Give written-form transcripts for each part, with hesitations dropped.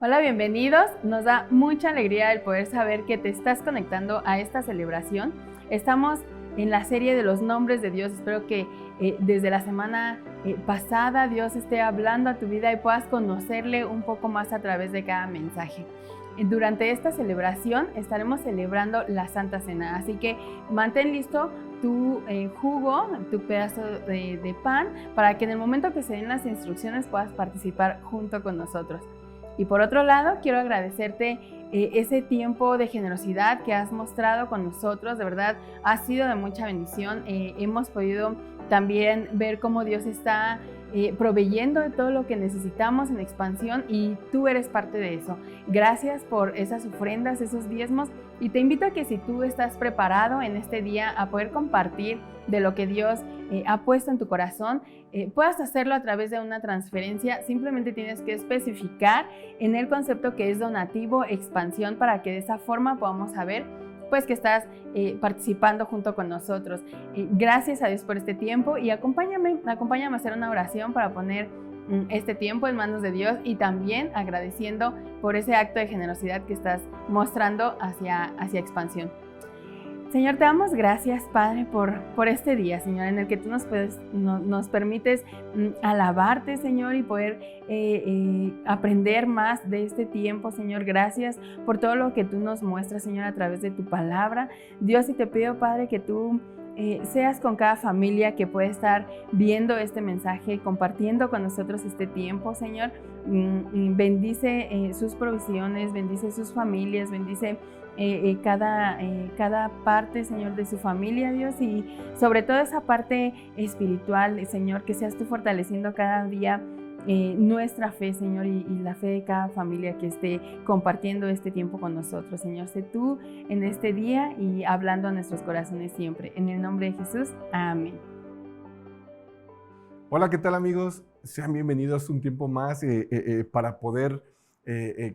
Hola, bienvenidos. Nos da mucha alegría el poder saber que te estás conectando a esta celebración. Estamos en la serie de los nombres de Dios. Espero que desde la semana pasada Dios esté hablando a tu vida y puedas conocerle un poco más a través de cada mensaje. Durante esta celebración estaremos celebrando la Santa Cena, así que mantén listo tu jugo, tu pedazo de pan, para que en el momento que se den las instrucciones puedas participar junto con nosotros. Y por otro lado, quiero agradecerte ese tiempo de generosidad que has mostrado con nosotros. De verdad, ha sido de mucha bendición. Hemos podido también ver cómo Dios está proveyendo de todo lo que necesitamos en expansión y tú eres parte de eso. Gracias por esas ofrendas, esos diezmos, y te invito a que si tú estás preparado en este día a poder compartir de lo que Dios ha puesto en tu corazón, puedas hacerlo a través de una transferencia. Simplemente tienes que especificar en el concepto que es donativo, expansión, para que de esa forma podamos saber pues que estás participando junto con nosotros. Gracias a Dios por este tiempo y acompáñame a hacer una oración para poner este tiempo en manos de Dios y también agradeciendo por ese acto de generosidad que estás mostrando hacia expansión. Señor, te damos gracias, Padre, por este día, Señor, en el que tú nos permites alabarte, Señor, y poder aprender más de este tiempo, Señor. Gracias por todo lo que tú nos muestras, Señor, a través de tu palabra. Dios, y te pido, Padre, que tú seas con cada familia que puede estar viendo este mensaje, compartiendo con nosotros este tiempo, Señor. Bendice sus provisiones, bendice sus familias, bendice cada parte, Señor, de su familia, Dios, y sobre todo esa parte espiritual, Señor, que seas tú fortaleciendo cada día nuestra fe, Señor, y la fe de cada familia que esté compartiendo este tiempo con nosotros. Señor, sé tú en este día y hablando a nuestros corazones siempre. En el nombre de Jesús, amén. Hola, ¿qué tal, amigos? Sean bienvenidos un tiempo más para poder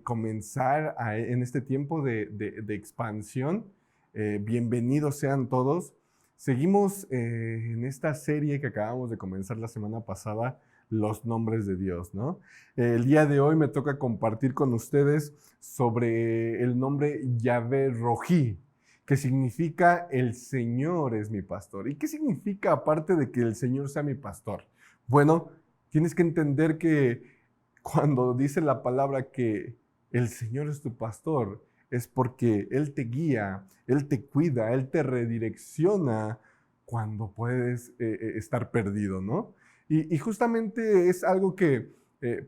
comenzar en este tiempo de expansión. Bienvenidos sean todos. Seguimos en esta serie que acabamos de comenzar la semana pasada, los nombres de Dios, ¿no? El día de hoy me toca compartir con ustedes sobre el nombre Yahvé Rojí, que significa el Señor es mi pastor. ¿Y qué significa aparte de que el Señor sea mi pastor? Bueno, tienes que entender que cuando dice la palabra que el Señor es tu pastor, es porque Él te guía, Él te cuida, Él te redirecciona cuando puedes estar perdido, ¿no? Y justamente es algo que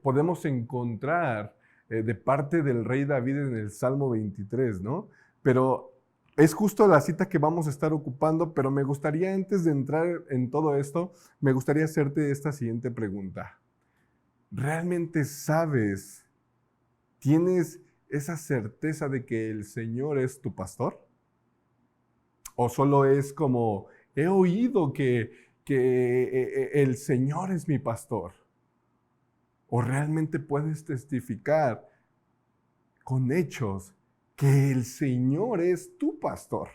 podemos encontrar de parte del rey David en el Salmo 23, ¿no? Pero es justo la cita que vamos a estar ocupando, pero me gustaría, antes de entrar en todo esto, me gustaría hacerte esta siguiente pregunta. ¿Realmente sabes, tienes esa certeza de que el Señor es tu pastor? ¿O solo es como, he oído que el Señor es mi pastor? ¿O realmente puedes testificar con hechos que el Señor es tu pastor?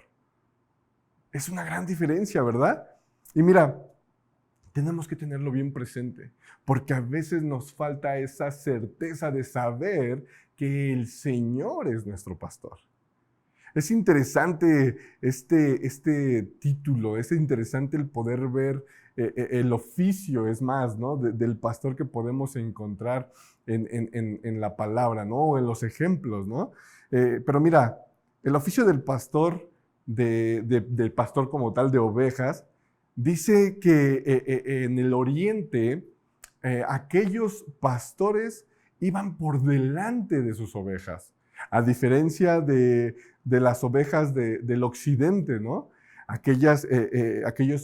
Es una gran diferencia, ¿verdad? Y mira, tenemos que tenerlo bien presente, porque a veces nos falta esa certeza de saber que el Señor es nuestro pastor. Es interesante este título, es interesante el poder ver el oficio, es más, ¿no? Del pastor que podemos encontrar en la palabra, ¿no? O en los ejemplos, ¿no? Pero mira, el oficio del pastor, del pastor como tal de ovejas, dice que en el oriente aquellos pastores iban por delante de sus ovejas, a diferencia de las ovejas del occidente, ¿no? Aquellos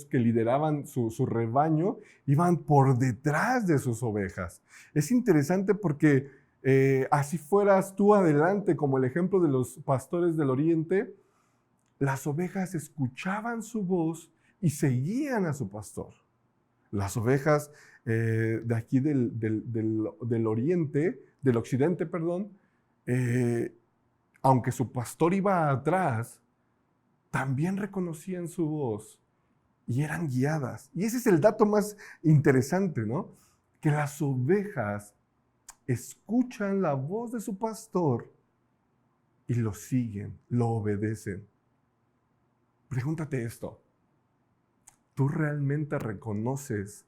que lideraban su rebaño iban por detrás de sus ovejas. Es interesante porque así fueras tú adelante, como el ejemplo de los pastores del oriente, las ovejas escuchaban su voz y seguían a su pastor. Las ovejas de aquí del oriente, del occidente, perdón, aunque su pastor iba atrás, también reconocían su voz y eran guiadas. Y ese es el dato más interesante, ¿no? Que las ovejas escuchan la voz de su pastor y lo siguen, lo obedecen. Pregúntate esto. ¿Tú realmente reconoces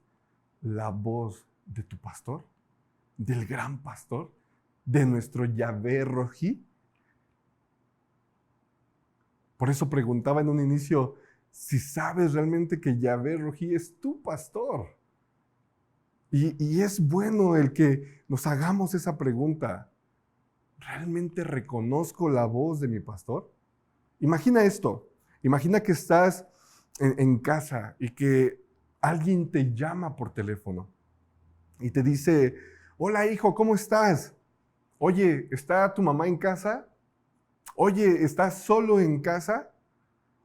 la voz de tu pastor? ¿Del gran pastor? ¿De nuestro Yahvé Rojí? Por eso preguntaba en un inicio si sabes realmente que Yahvé Rojí es tu pastor. Y es bueno el que nos hagamos esa pregunta. ¿Realmente reconozco la voz de mi pastor? Imagina esto. Imagina que estás en casa y que alguien te llama por teléfono y te dice, hola hijo, ¿cómo estás? Oye, ¿está tu mamá en casa? Oye, ¿estás solo en casa?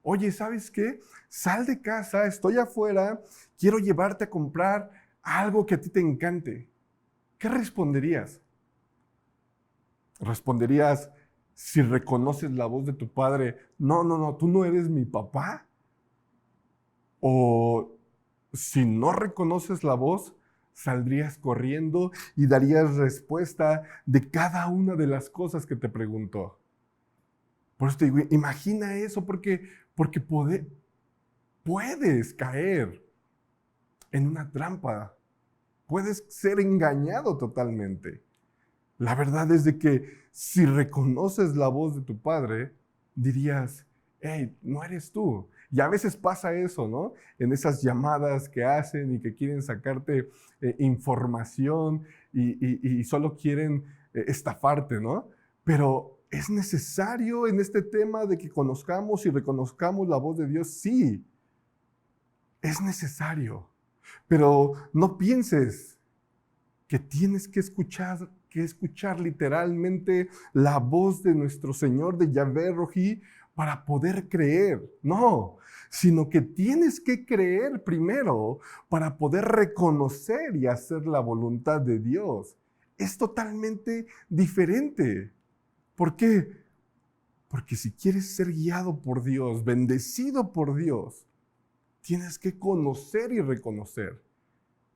Oye, ¿sabes qué? Sal de casa, estoy afuera, quiero llevarte a comprar algo que a ti te encante. ¿Qué responderías? ¿Responderías, si reconoces la voz de tu padre, no, tú no eres mi papá? O si no reconoces la voz, saldrías corriendo y darías respuesta de cada una de las cosas que te preguntó. Por eso te digo, imagina eso porque puedes caer en una trampa. Puedes ser engañado totalmente. La verdad es de que si reconoces la voz de tu padre, dirías, hey, no eres tú. Y a veces pasa eso, ¿no? En esas llamadas que hacen y que quieren sacarte información y solo quieren estafarte, ¿no? Pero es necesario en este tema de que conozcamos y reconozcamos la voz de Dios, sí, es necesario. Pero no pienses que tienes que escuchar literalmente la voz de nuestro Señor, de Yahvé Rojí, para poder creer. No, sino que tienes que creer primero para poder reconocer y hacer la voluntad de Dios. Es totalmente diferente. ¿Por qué? Porque si quieres ser guiado por Dios, bendecido por Dios, tienes que conocer y reconocer.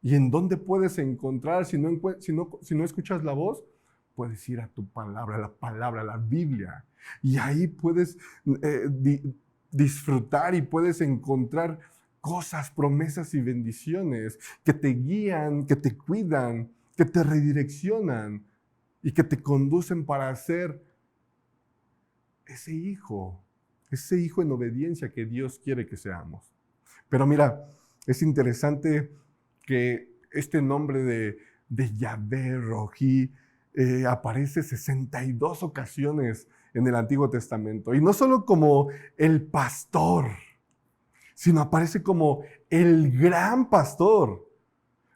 ¿Y en dónde puedes encontrar si no escuchas la voz? Puedes ir a tu palabra, la Biblia. Y ahí puedes disfrutar y puedes encontrar cosas, promesas y bendiciones que te guían, que te cuidan, que te redireccionan y que te conducen para ser ese hijo en obediencia que Dios quiere que seamos. Pero mira, es interesante que este nombre de Yahvé Rojí aparece 62 ocasiones en el Antiguo Testamento. Y no solo como el pastor, sino aparece como el gran pastor.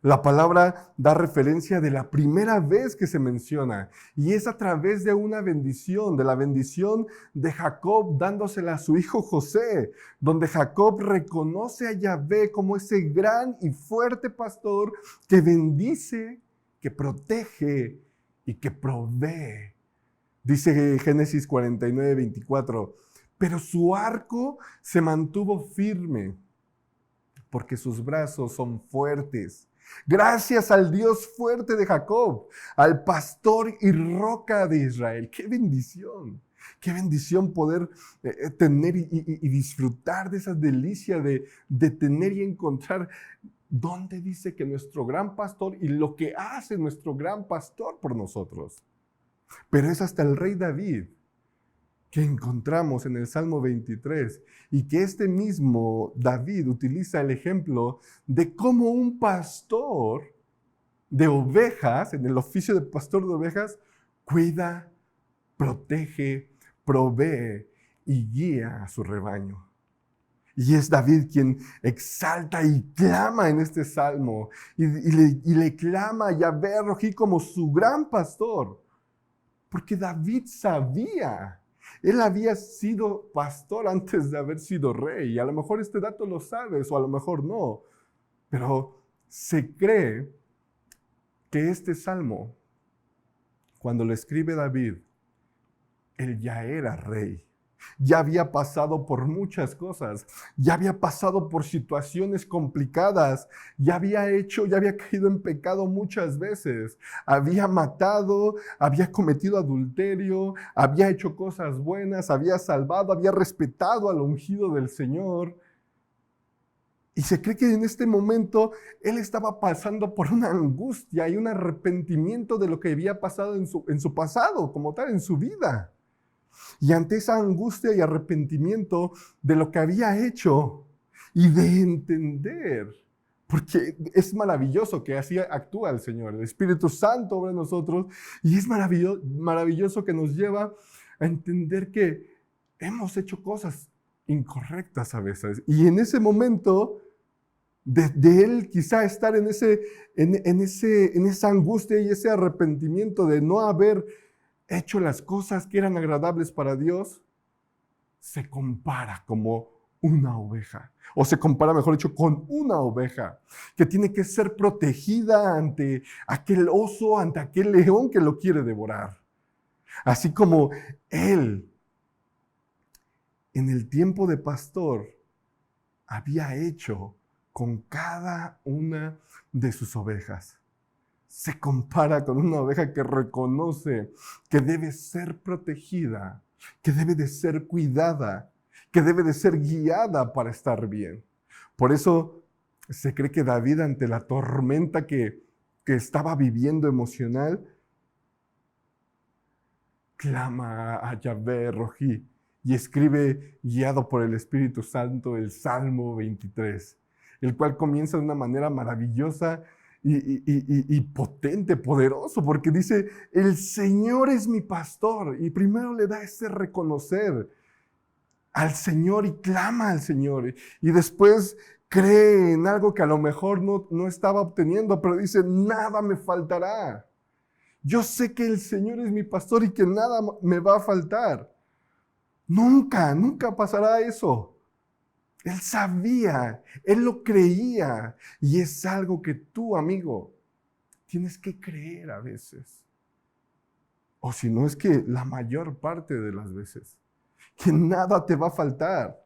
La palabra da referencia de la primera vez que se menciona y es a través de una bendición, de la bendición de Jacob dándosela a su hijo José, donde Jacob reconoce a Yahvé como ese gran y fuerte pastor que bendice, que protege y que provee. Dice Génesis 49, 24, pero su arco se mantuvo firme porque sus brazos son fuertes. Gracias al Dios fuerte de Jacob, al pastor y roca de Israel. ¡Qué bendición! ¡Qué bendición poder tener y disfrutar de esa delicia de tener y encontrar dónde dice que nuestro gran pastor y lo que hace nuestro gran pastor por nosotros! Pero es hasta el rey David que encontramos en el Salmo 23 y que este mismo David utiliza el ejemplo de cómo un pastor de ovejas, en el oficio de pastor de ovejas, cuida, protege, provee y guía a su rebaño. Y es David quien exalta y clama en este salmo y le clama a Yahvé Rojí como su gran pastor, porque David sabía. Él había sido pastor antes de haber sido rey. Y a lo mejor este dato lo sabes o a lo mejor no. Pero se cree que este salmo, cuando lo escribe David, él ya era rey. Ya había pasado por muchas cosas, ya había pasado por situaciones complicadas, ya había caído en pecado muchas veces, había matado, había cometido adulterio, había hecho cosas buenas, había salvado, había respetado al ungido del Señor. Y se cree que en este momento él estaba pasando por una angustia y un arrepentimiento de lo que había pasado en su pasado, como tal, en su vida. Y ante esa angustia y arrepentimiento de lo que había hecho y de entender, porque es maravilloso que así actúa el Señor, el Espíritu Santo obra en nosotros, y es maravilloso que nos lleva a entender que hemos hecho cosas incorrectas a veces. Y en ese momento de él quizá estar en esa angustia y ese arrepentimiento de no haber hecho las cosas que eran agradables para Dios, se compara como una oveja, o se compara, mejor dicho, con una oveja que tiene que ser protegida ante aquel oso, ante aquel león que lo quiere devorar. Así como él, en el tiempo de pastor, había hecho con cada una de sus ovejas. Se compara con una oveja que reconoce que debe ser protegida, que debe de ser cuidada, que debe de ser guiada para estar bien. Por eso se cree que David, ante la tormenta que estaba viviendo emocional, clama a Yahvé Rojí y escribe, guiado por el Espíritu Santo, el Salmo 23, el cual comienza de una manera maravillosa y potente, poderoso, porque dice, el Señor es mi pastor, y primero le da ese reconocer al Señor y clama al Señor, y después cree en algo que a lo mejor no estaba obteniendo, pero dice, nada me faltará. Yo sé que el Señor es mi pastor y que nada me va a faltar. Nunca, nunca pasará eso. Él sabía, él lo creía, y es algo que tú, amigo, tienes que creer a veces. O si no, es que la mayor parte de las veces, que nada te va a faltar.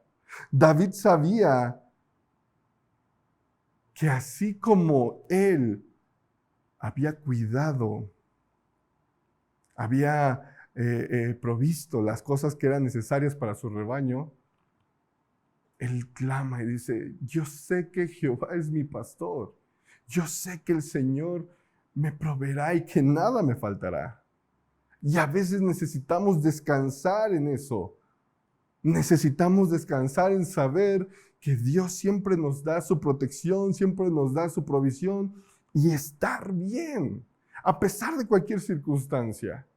David sabía que así como él había cuidado, había provisto las cosas que eran necesarias para su rebaño, él clama y dice, yo sé que Jehová es mi pastor, yo sé que el Señor me proveerá y que nada me faltará. Y a veces necesitamos descansar en eso. Necesitamos descansar en saber que Dios siempre nos da su protección, siempre nos da su provisión y estar bien, a pesar de cualquier circunstancia.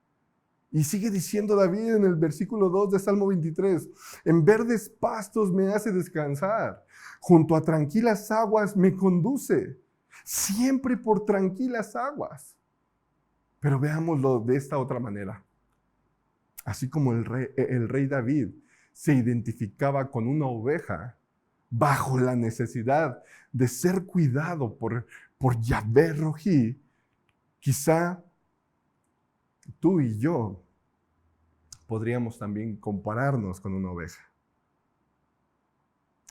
Y sigue diciendo David en el versículo 2 de Salmo 23, en verdes pastos me hace descansar, junto a tranquilas aguas me conduce, siempre por tranquilas aguas. Pero veámoslo de esta otra manera. Así como el rey David se identificaba con una oveja bajo la necesidad de ser cuidado por Yahvé Rojí, quizá tú y yo podríamos también compararnos con una oveja.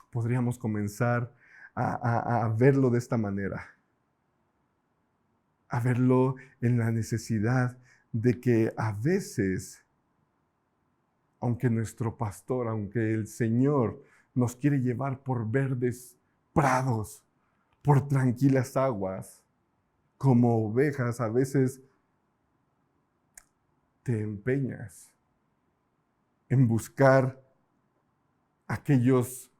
Podríamos comenzar a verlo de esta manera, a verlo en la necesidad de que a veces, aunque nuestro pastor, aunque el Señor nos quiere llevar por verdes prados, por tranquilas aguas, como ovejas, a veces te empeñas en buscar aquellos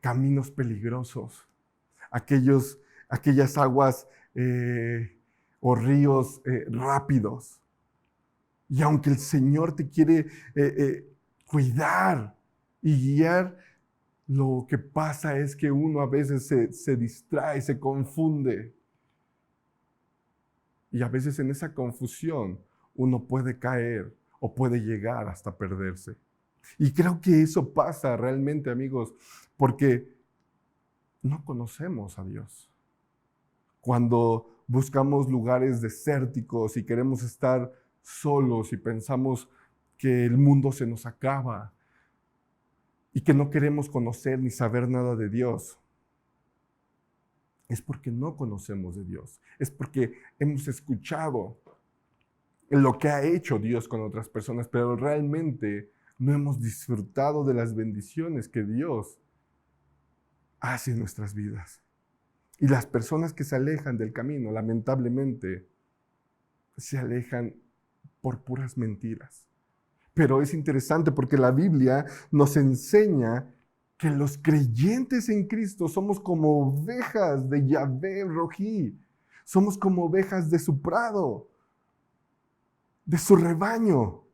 caminos peligrosos, aquellas aguas o ríos rápidos. Y aunque el Señor te quiere cuidar y guiar, lo que pasa es que uno a veces se distrae, se confunde. Y a veces en esa confusión uno puede caer o puede llegar hasta perderse. Y creo que eso pasa realmente, amigos, porque no conocemos a Dios. Cuando buscamos lugares desérticos y queremos estar solos y pensamos que el mundo se nos acaba y que no queremos conocer ni saber nada de Dios, es porque no conocemos de Dios. Es porque hemos escuchado lo que ha hecho Dios con otras personas, pero realmente no hemos disfrutado de las bendiciones que Dios hace en nuestras vidas. Y las personas que se alejan del camino, lamentablemente, se alejan por puras mentiras. Pero es interesante porque la Biblia nos enseña que los creyentes en Cristo somos como ovejas de Yahvé Rojí. Somos como ovejas de su prado, de su rebaño.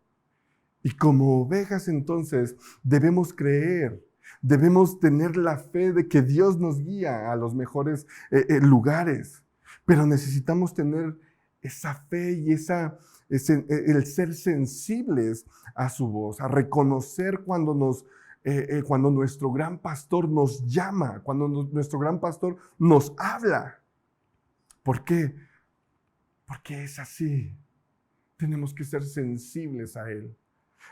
Y como ovejas entonces debemos creer, debemos tener la fe de que Dios nos guía a los mejores lugares. Pero necesitamos tener esa fe y el ser sensibles a su voz, a reconocer cuando nuestro gran pastor nos llama, cuando nuestro gran pastor nos habla. ¿Por qué? Porque es así. Tenemos que ser sensibles a Él.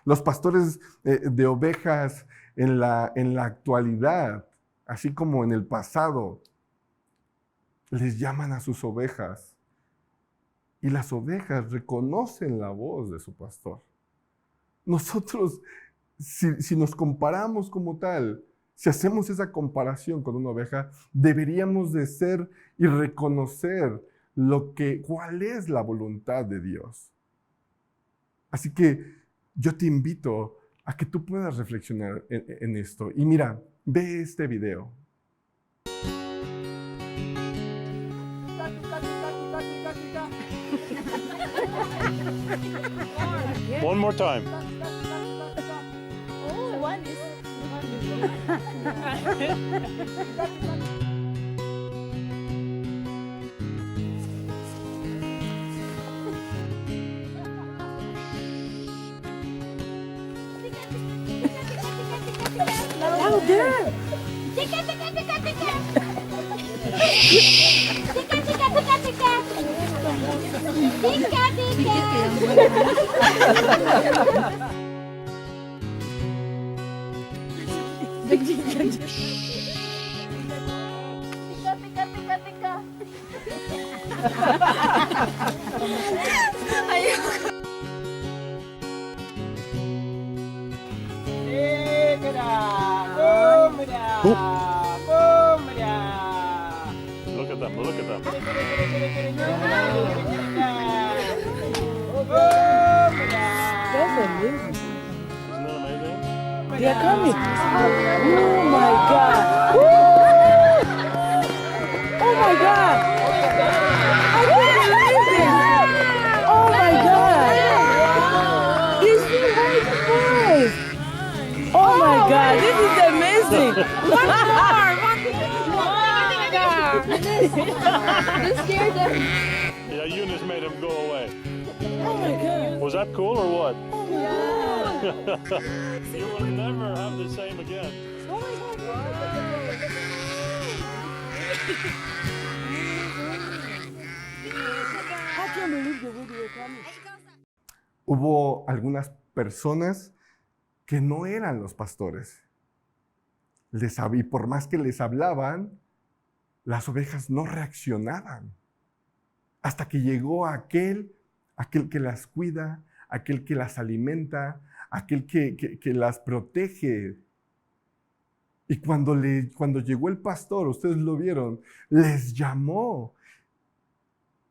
Los pastores de ovejas en la actualidad, así como en el pasado, les llaman a sus ovejas. Y las ovejas reconocen la voz de su pastor. Nosotros, si nos comparamos como tal, si hacemos esa comparación con una oveja, deberíamos de ser y reconocer cuál es la voluntad de Dios. Así que yo te invito a que tú puedas reflexionar en esto. Y mira, ve este video. One more time. Oh, one is. Louder! Tika, tika, tika, tika. Tika, tika, tika, tika. Tika, tika. Tika, tika, tika. Ayoko. Look at them, look at them. That's amazing. Isn't that amazing? They are coming. Oh my God. Woo! Oh my God. I can't believe this. Oh my God. It's so high voice. Oh my God. This is amazing. One more. You scared them. Yeah, Eunice made him go away. Oh my God. Was that cool or what? Oh my God. You will never have the same again. Oh my God. I can't believe the way they were coming. Hubo algunas personas que no eran los pastores. Y por más que les hablaban, las ovejas no reaccionaban. Hasta que llegó aquel que las cuida, aquel que las alimenta, aquel que las protege. Y cuando llegó el pastor, ustedes lo vieron, les llamó.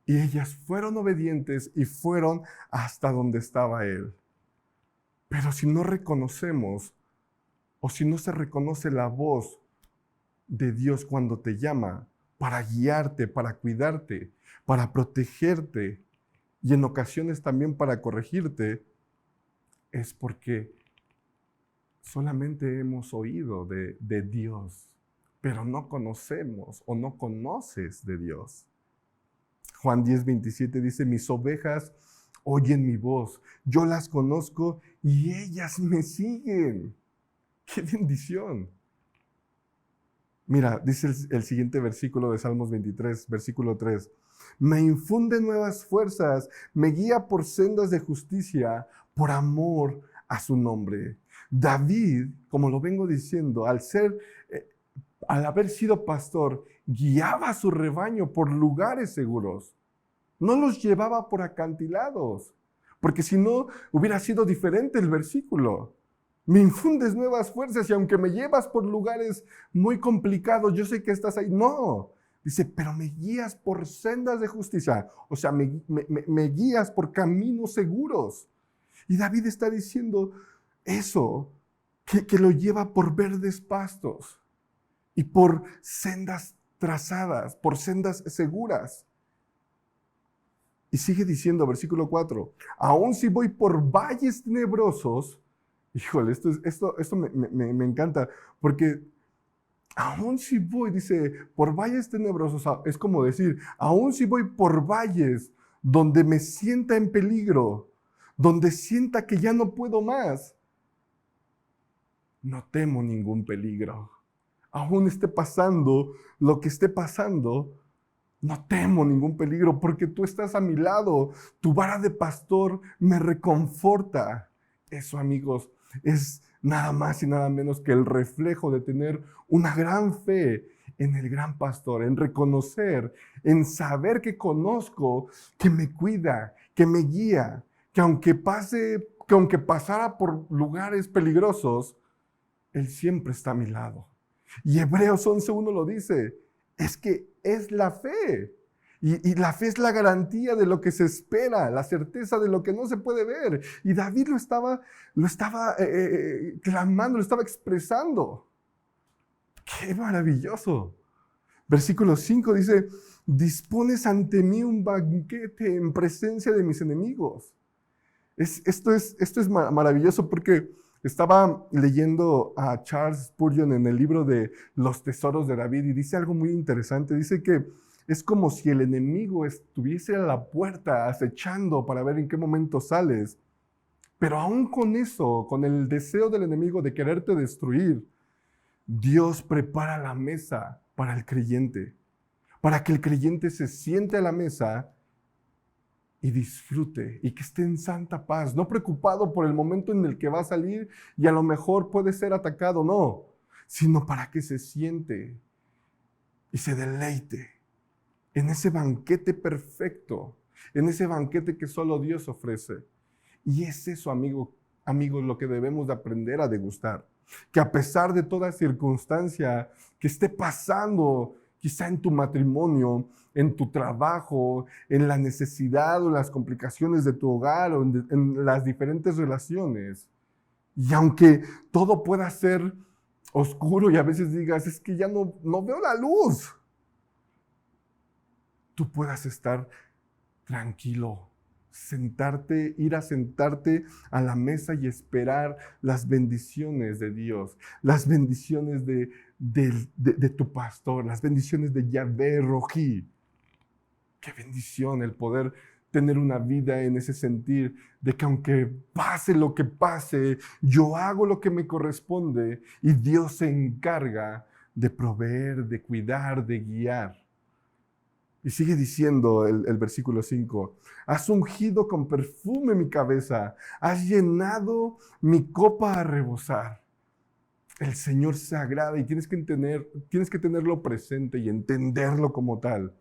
Y ellas fueron obedientes y fueron hasta donde estaba él. Pero si no reconocemos o si no se reconoce la voz de Dios cuando te llama para guiarte, para cuidarte, para protegerte y en ocasiones también para corregirte, es porque solamente hemos oído de Dios, pero no conocemos o no conoces de Dios. Juan 10:27 dice, mis ovejas oyen mi voz, yo las conozco y ellas me siguen. ¡Qué bendición! Mira, dice el siguiente versículo de Salmos 23, versículo 3. Me infunde nuevas fuerzas, me guía por sendas de justicia, por amor a su nombre. David, como lo vengo diciendo, al haber sido pastor, guiaba a su rebaño por lugares seguros. No los llevaba por acantilados, porque si no, hubiera sido diferente el versículo. Me infundes nuevas fuerzas y aunque me llevas por lugares muy complicados, yo sé que estás ahí. No, dice, pero me guías por sendas de justicia. O sea, me guías por caminos seguros. Y David está diciendo eso, que lo lleva por verdes pastos y por sendas trazadas, por sendas seguras. Y sigue diciendo, versículo 4, aun si voy por valles tenebrosos, híjole, esto me encanta, porque aun si voy, dice, por valles tenebrosos, es como decir, aun si voy por valles donde me sienta en peligro, donde sienta que ya no puedo más, no temo ningún peligro. Aún esté pasando lo que esté pasando, no temo ningún peligro porque tú estás a mi lado. Tu vara de pastor me reconforta. Eso, amigos, es nada más y nada menos que el reflejo de tener una gran fe en el gran pastor, en reconocer, en saber que conozco, que me cuida, que me guía, que aunque pasara por lugares peligrosos, Él siempre está a mi lado. Y Hebreos 11:1 lo dice, es que es la fe. Y la fe es la garantía de lo que se espera, la certeza de lo que no se puede ver. Y David lo estaba clamando, lo estaba expresando. ¡Qué maravilloso! Versículo 5 dice, dispones ante mí un banquete en presencia de mis enemigos. Esto es maravilloso porque estaba leyendo a Charles Spurgeon en el libro de Los Tesoros de David y dice algo muy interesante. Dice que es como si el enemigo estuviese a la puerta acechando para ver en qué momento sales. Pero aún con eso, con el deseo del enemigo de quererte destruir, Dios prepara la mesa para el creyente, para que el creyente se siente a la mesa y disfrute y que esté en santa paz, no preocupado por el momento en el que va a salir y a lo mejor puede ser atacado, no, sino para que se siente y se deleite en ese banquete perfecto, en ese banquete que solo Dios ofrece. Y es eso, amigos, lo que debemos de aprender a degustar, que a pesar de toda circunstancia que esté pasando, quizá en tu matrimonio, en tu trabajo, en la necesidad o las complicaciones de tu hogar o en las diferentes relaciones. Y aunque todo pueda ser oscuro y a veces digas, es que ya no veo la luz, tú puedas estar tranquilo, ir a sentarte a la mesa y esperar las bendiciones de Dios, las bendiciones de tu pastor, las bendiciones de Yahvé Rojí. Qué bendición el poder tener una vida en ese sentir de que aunque pase lo que pase, yo hago lo que me corresponde y Dios se encarga de proveer, de cuidar, de guiar. Y sigue diciendo el versículo 5, has ungido con perfume mi cabeza, has llenado mi copa a rebosar. El Señor se agrada y tienes que tenerlo presente y entenderlo como tal,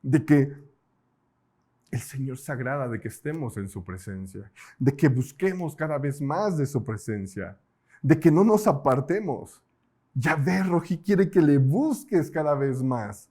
de que el Señor se agrada de que estemos en su presencia, de que busquemos cada vez más de su presencia, de que no nos apartemos. Yahvé Rojí quiere que le busques cada vez más.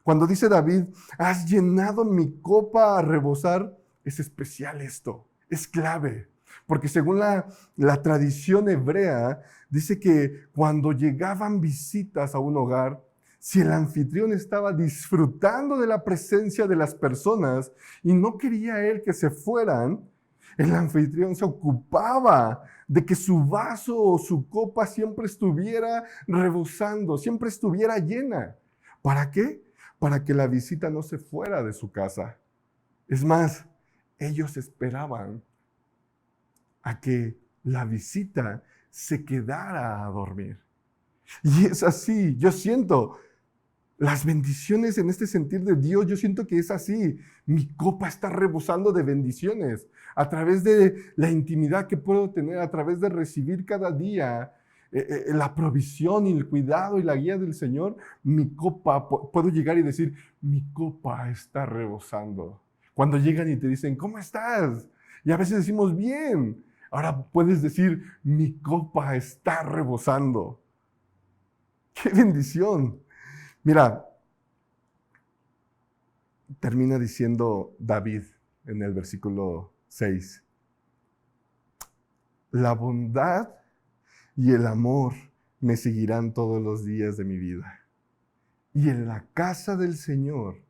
Cuando dice David, has llenado mi copa a rebosar, es especial esto, es clave. Porque según la tradición hebrea, dice que cuando llegaban visitas a un hogar, si el anfitrión estaba disfrutando de la presencia de las personas y no quería él que se fueran, el anfitrión se ocupaba de que su vaso o su copa siempre estuviera rebosando, siempre estuviera llena. ¿Para qué? Para que la visita no se fuera de su casa. Es más, ellos esperaban a que la visita se quedara a dormir. Y es así, yo siento Las bendiciones en este sentir de Dios, yo siento que es así. Mi copa está rebosando de bendiciones. A través de la intimidad que puedo tener, a través de recibir cada día la provisión y el cuidado y la guía del Señor, mi copa, puedo llegar y decir, mi copa está rebosando. Cuando llegan y te dicen, ¿cómo estás? Y a veces decimos, bien. Ahora puedes decir, mi copa está rebosando. ¡Qué bendición! Mira, termina diciendo David en el versículo 6. La bondad y el amor me seguirán todos los días de mi vida. Y en la casa del Señor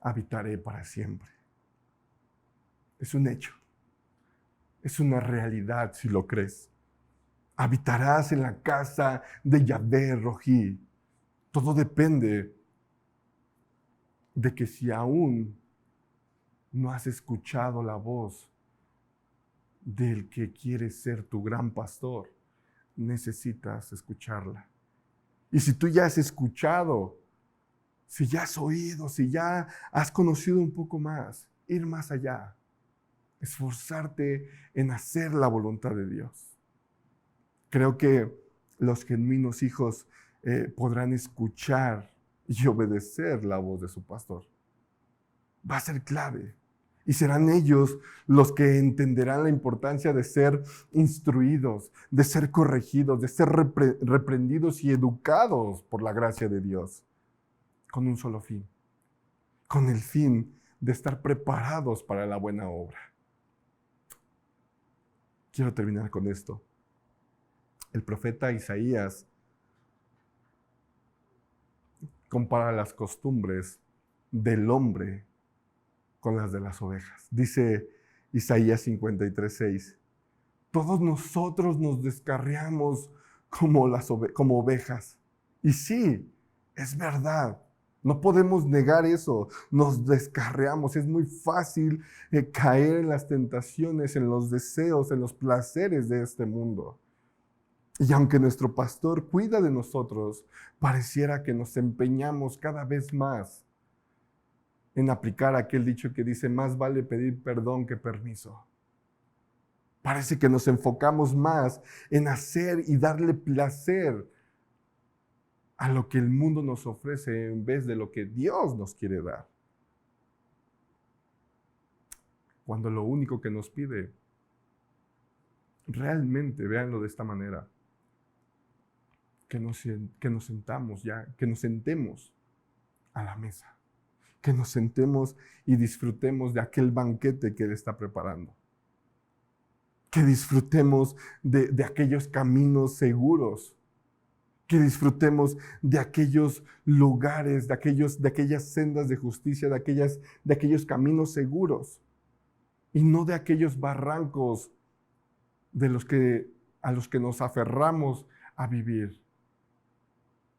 habitaré para siempre. Es un hecho. Es una realidad si lo crees. Habitarás en la casa de Yahvé Rohi. Todo depende de que si aún no has escuchado la voz del que quiere ser tu gran pastor, necesitas escucharla. Y si tú ya has escuchado, si ya has oído, si ya has conocido un poco más, ir más allá, esforzarte en hacer la voluntad de Dios. Creo que los genuinos hijos podrán escuchar y obedecer la voz de su pastor. Va a ser clave. Y serán ellos los que entenderán la importancia de ser instruidos, de ser corregidos, de ser reprendidos y educados por la gracia de Dios, con un solo fin, con el fin de estar preparados para la buena obra. Quiero terminar con esto. El profeta Isaías compara las costumbres del hombre con las de las ovejas. Dice Isaías 53:6, todos nosotros nos descarriamos como ovejas. Y sí, es verdad. No podemos negar eso. Nos descarriamos. Es muy fácil caer en las tentaciones, en los deseos, en los placeres de este mundo. Y aunque nuestro pastor cuida de nosotros, pareciera que nos empeñamos cada vez más en aplicar aquel dicho que dice, más vale pedir perdón que permiso. Parece que nos enfocamos más en hacer y darle placer a lo que el mundo nos ofrece en vez de lo que Dios nos quiere dar. Cuando lo único que nos pide, realmente, véanlo de esta manera, que nos sentamos ya, que nos sentemos a la mesa, que nos sentemos y disfrutemos de aquel banquete que Él está preparando, que disfrutemos de aquellos caminos seguros, que disfrutemos de aquellos lugares, de aquellas sendas de justicia, de aquellos caminos seguros, y no de aquellos barrancos a los que nos aferramos a vivir.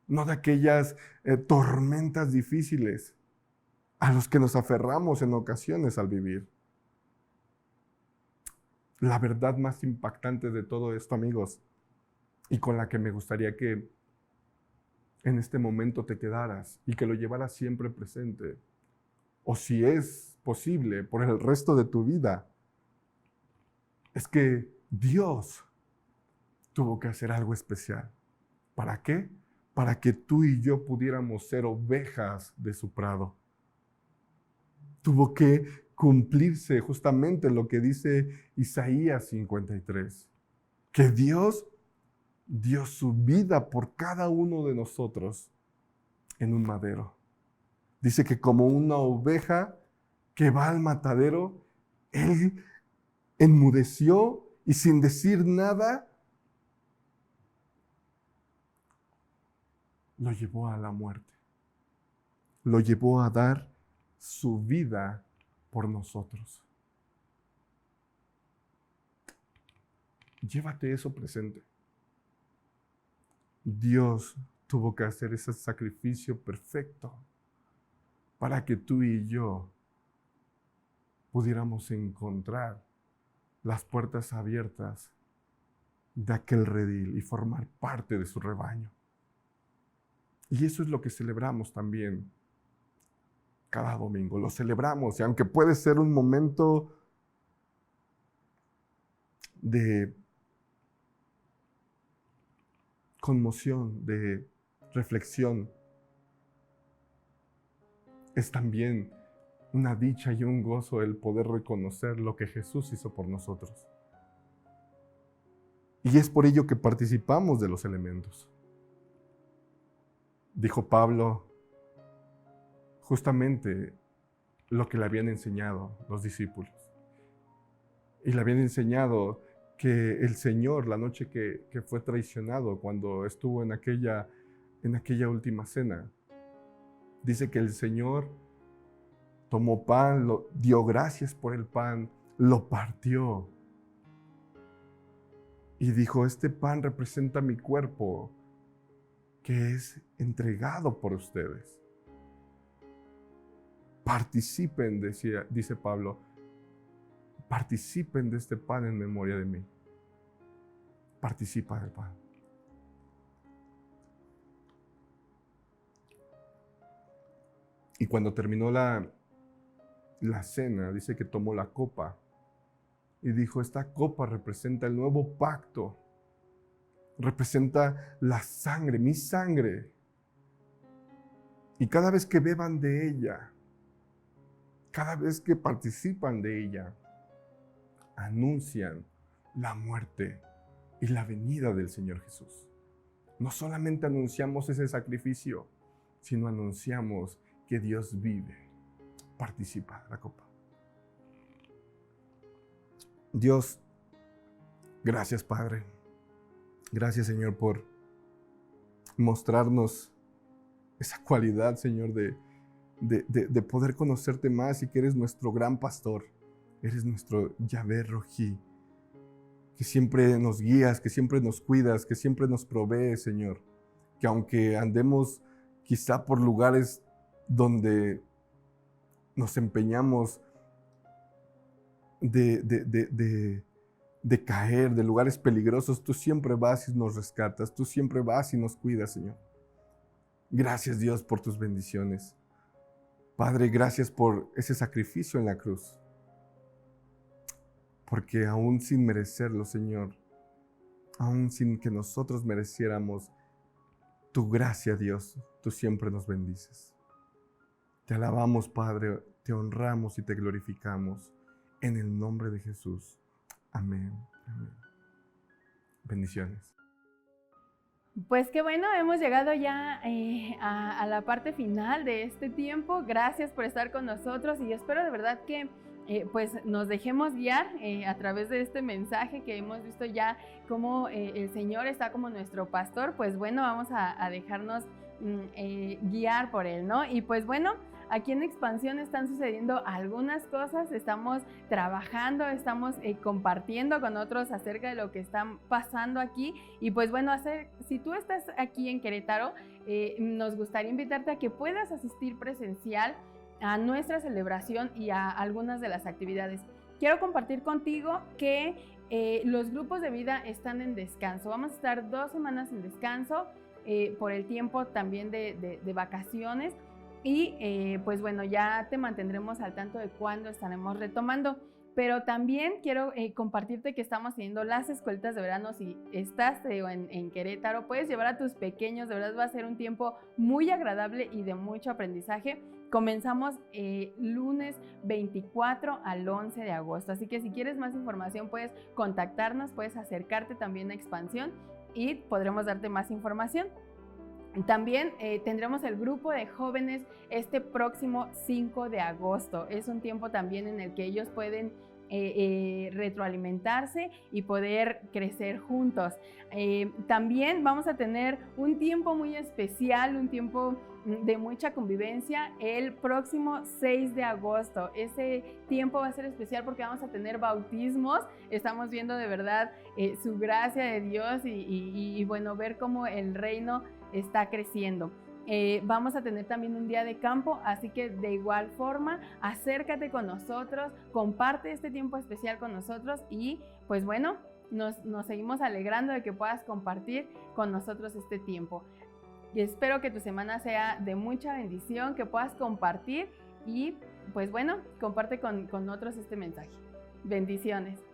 No de aquellas tormentas difíciles a los que nos aferramos en ocasiones al vivir. La verdad más impactante de todo esto, amigos, y con la que me gustaría que en este momento te quedaras y que lo llevaras siempre presente, o si es posible, por el resto de tu vida, es que Dios tuvo que hacer algo especial. ¿Para qué? Para que tú y yo pudiéramos ser ovejas de su prado. Tuvo que cumplirse justamente lo que dice Isaías 53, que Dios dio su vida por cada uno de nosotros en un madero. Dice que como una oveja que va al matadero, Él enmudeció y sin decir nada, lo llevó a la muerte. Lo llevó a dar su vida por nosotros. Llévate eso presente. Dios tuvo que hacer ese sacrificio perfecto para que tú y yo pudiéramos encontrar las puertas abiertas de aquel redil y formar parte de su rebaño. Y eso es lo que celebramos también cada domingo. Lo celebramos, y aunque puede ser un momento de conmoción, de reflexión, es también una dicha y un gozo el poder reconocer lo que Jesús hizo por nosotros. Y es por ello que participamos de los elementos. Dijo Pablo justamente lo que le habían enseñado los discípulos. Y le habían enseñado que el Señor, la noche que fue traicionado, cuando estuvo en aquella última cena, dice que el Señor tomó pan, dio gracias por el pan, lo partió y dijo: este pan representa mi cuerpo, que es entregado por ustedes. Participen, dice Pablo, participen de este pan en memoria de mí. Participa del pan. Y cuando terminó la cena, dice que tomó la copa y dijo: esta copa representa el nuevo pacto, representa la sangre, mi sangre. Y cada vez que beban de ella, cada vez que participan de ella, anuncian la muerte y la venida del Señor Jesús. No solamente anunciamos ese sacrificio, sino anunciamos que Dios vive. Participa de la copa. Dios, gracias, Padre. Gracias, Señor, por mostrarnos esa cualidad, Señor, de poder conocerte más, y que eres nuestro gran pastor. Eres nuestro Yahvé Rojí, que siempre nos guías, que siempre nos cuidas, que siempre nos provees, Señor. Que aunque andemos quizá por lugares donde nos empeñamos de caer, de lugares peligrosos, tú siempre vas y nos rescatas, tú siempre vas y nos cuidas, Señor. Gracias, Dios, por tus bendiciones. Padre, gracias por ese sacrificio en la cruz. Porque aún sin merecerlo, Señor, aún sin que nosotros mereciéramos, tu gracia, Dios, tú siempre nos bendices. Te alabamos, Padre, te honramos y te glorificamos en el nombre de Jesús. Amén. Amén. Bendiciones. Pues qué bueno, hemos llegado ya a la parte final de este tiempo. Gracias por estar con nosotros y espero de verdad que pues nos dejemos guiar a través de este mensaje que hemos visto ya cómo el Señor está como nuestro pastor. Pues bueno, vamos a dejarnos guiar por Él, ¿no? Y pues bueno, aquí en Expansión están sucediendo algunas cosas, estamos trabajando, estamos compartiendo con otros acerca de lo que está pasando aquí. Y pues bueno, si tú estás aquí en Querétaro, nos gustaría invitarte a que puedas asistir presencial a nuestra celebración y a algunas de las actividades. Quiero compartir contigo que los grupos de vida están en descanso. Vamos a estar 2 semanas en descanso por el tiempo también de vacaciones. Y pues bueno, ya te mantendremos al tanto de cuándo estaremos retomando. Pero también quiero compartirte que estamos teniendo las escuelitas de verano. Si estás en Querétaro, puedes llevar a tus pequeños. De verdad va a ser un tiempo muy agradable y de mucho aprendizaje. Comenzamos lunes 24 al 11 de agosto. Así que si quieres más información, puedes contactarnos, puedes acercarte también a Expansión y podremos darte más información. También tendremos el grupo de jóvenes este próximo 5 de agosto. Es un tiempo también en el que ellos pueden retroalimentarse y poder crecer juntos. También vamos a tener un tiempo muy especial, un tiempo de mucha convivencia el próximo 6 de agosto. Ese tiempo va a ser especial porque vamos a tener bautismos. Estamos viendo de verdad su gracia de Dios y bueno, ver cómo el reino está creciendo. Vamos a tener también un día de campo, así que de igual forma acércate con nosotros, comparte este tiempo especial con nosotros y pues bueno, nos seguimos alegrando de que puedas compartir con nosotros este tiempo. y espero que tu semana sea de mucha bendición, que puedas compartir y pues bueno, comparte con otros este mensaje. Bendiciones.